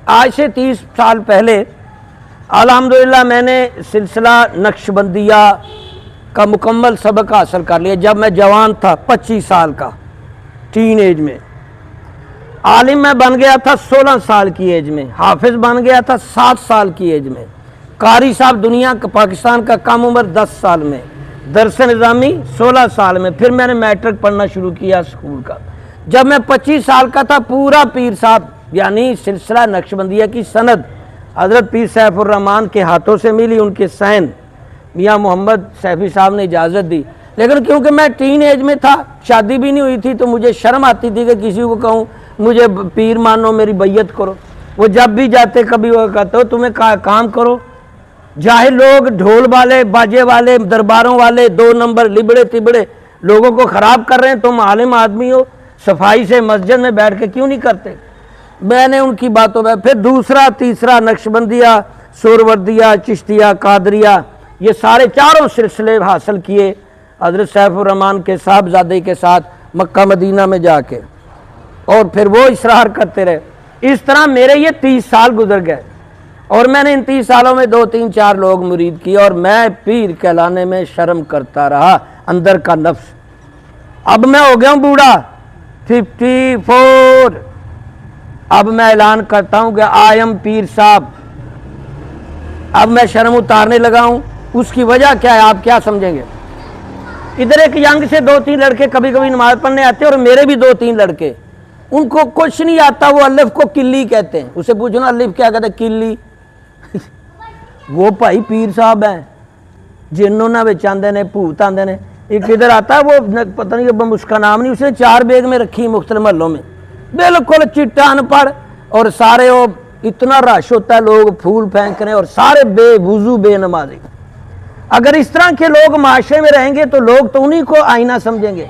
آج سے 30 سال پہلے الحمدللہ میں نے سلسلہ نقشبندیہ کا مکمل سبق حاصل کر لیا جب میں جوان تھا، 25 سال کا، ٹین ایج میں۔ عالم میں بن گیا تھا 16 سال کی ایج میں، حافظ بن گیا تھا 7 سال کی ایج میں، قاری صاحب دنیا کا پاکستان کا کم عمر 10 سال میں، درس نظامی 16 سال میں۔ پھر میں نے میٹرک پڑھنا شروع کیا اسکول کا۔ جب میں 25 سال کا تھا، پورا پیر صاحب یعنی سلسلہ نقشبندیہ کی سند حضرت پیر سیف الرحمان کے ہاتھوں سے ملی، ان کے سین میاں محمد سیفی صاحب نے اجازت دی، لیکن کیونکہ میں ٹین ایج میں تھا، شادی بھی نہیں ہوئی تھی، تو مجھے شرم آتی تھی کہ کسی کو کہوں مجھے پیر مانو، میری بیعت کرو۔ وہ جب بھی جاتے کبھی وہ کہتے ہو تمہیں کام کرو، جاہل لوگ، ڈھول والے، باجے والے، درباروں والے، 2 نمبر لبڑے تبڑے لوگوں کو خراب کر رہے ہیں، تم عالم آدمی ہو، صفائی سے مسجد میں بیٹھ کے کیوں نہیں کرتے؟ میں نے ان کی باتوں میں پھر دوسرا تیسرا نقشبندیہ، سہروردیہ، چشتیہ، قادریہ، یہ سارے چاروں سلسلے حاصل کیے حضرت سیف الرحمان کے صاحبزادے کے ساتھ مکہ مدینہ میں جا کے، اور پھر وہ اصرار کرتے رہے۔ اس طرح میرے یہ 30 سال گزر گئے، اور میں نے ان 30 سالوں میں 2 3 4 لوگ مرید کیے، اور میں پیر کہلانے میں شرم کرتا رہا، اندر کا نفس۔ اب میں ہو گیا ہوں بوڑھا، 54۔ اب میں اعلان کرتا ہوں کہ آئی ایم پیر صاحب۔ اب میں شرم اتارنے لگا ہوں۔ اس کی وجہ کیا ہے آپ کیا سمجھیں گے؟ ادھر ایک ینگ سے 2 3 لڑکے کبھی کبھی نماز پڑھنے آتے ہیں، اور میرے بھی 2 3 لڑکے، ان کو کچھ نہیں آتا، وہ الف کو کلی کہتے ہیں۔ اسے پوچھنا الف کیا کہتے ہیں؟ کلی۔ وہ بھائی پیر صاحب ہیں، جنوں نہ آندے نے، بھوت آندے نے۔ ایک ادھر آتا ہے، وہ پتہ نہیں اب اس کا نام نہیں، اس نے 4 بیگ میں رکھی مختلف محلوں میں، بالکل چٹا ان پڑھ، اور سارے وہ اتنا رش ہوتا ہے، لوگ پھول پھینک رہے ہیں، اور سارے بے وضو بے نمازی۔ اگر اس طرح کے لوگ معاشرے میں رہیں گے تو لوگ تو انہی کو آئینہ سمجھیں گے۔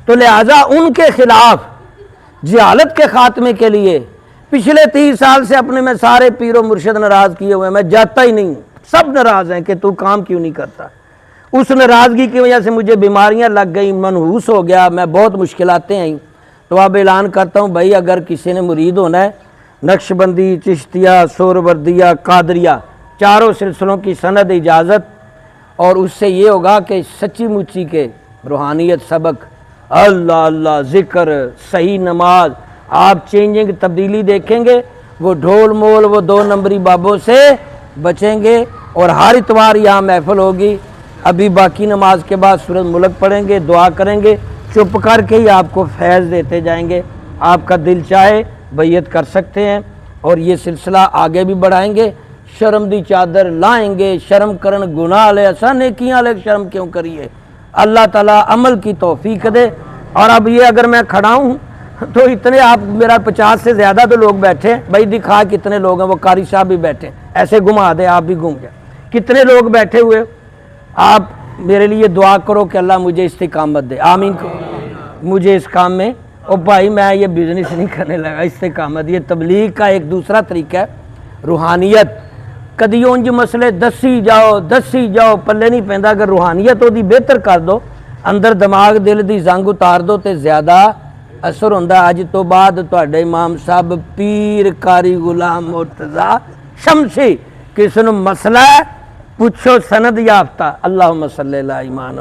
تو لہٰذا ان کے خلاف جہالت کے خاتمے کے لیے پچھلے 30 سال سے اپنے میں سارے پیر و مرشد ناراض کیے ہوئے ہیں، میں جاتا ہی نہیں، سب ناراض ہیں کہ تو کام کیوں نہیں کرتا۔ اس ناراضگی کی وجہ سے مجھے بیماریاں لگ گئیں، منحوس ہو گیا، میں بہت مشکلاتیں آئیں۔ تو اب اعلان کرتا ہوں بھائی اگر کسی نے مرید ہونا ہے، نقشبندی، چشتیہ، سہروردیہ، قادریہ، چاروں سلسلوں کی سند اجازت، اور اس سے یہ ہوگا کہ سچی مچی کے روحانیت سبق، اللہ اللہ، ذکر، صحیح نماز، آپ چینجنگ تبدیلی دیکھیں گے، وہ ڈھول مول، وہ 2 نمبری بابوں سے بچیں گے۔ اور ہر اتوار یہاں محفل ہوگی، ابھی باقی نماز کے بعد سورۃ ملک پڑھیں گے، دعا کریں گے، چپ کر کے ہی آپ کو فیض دیتے جائیں گے۔ آپ کا دل چاہے بیعت کر سکتے ہیں، اور یہ سلسلہ آگے بھی بڑھائیں گے۔ شرم دی چادر لائیں گے، شرم کرن گناہ لے اسا نیکیاں لے شرم کیوں کریے۔ اللہ تعالیٰ عمل کی توفیق دے۔ اور اب یہ اگر میں کھڑا ہوں تو اتنے آپ میرا 50 سے زیادہ تو لوگ بیٹھے ہیں، بھائی دکھا کتنے لوگ ہیں، وہ قاری صاحب بھی بیٹھے ہیں، ایسے گھما دے آپ بھی گھوم گئے، کتنے لوگ بیٹھے ہوئے۔ آپ میرے لیے دعا کرو کہ اللہ مجھے استقامت دے، آمین کو مجھے اس کام میں۔ اور بھائی میں یہ بزنس نہیں کرنے لگا، استقامت یہ تبلیغ کا ایک دوسرا طریقہ ہے، روحانیت۔ کدی اونج مسئلے دسی جاؤ پلے نہیں پیندا، اگر روحانیت وہ دی بہتر کر دو، اندر دماغ دل دی زنگ اتار دو تے زیادہ اثر ہوندا۔ اج تو بعد تواڈے امام صاحب پیر قاری غلام مرتضی شمسی، کس نو مسئلہ ہے پوچھو سند یافتہ۔ اللہم صلی علی ایمان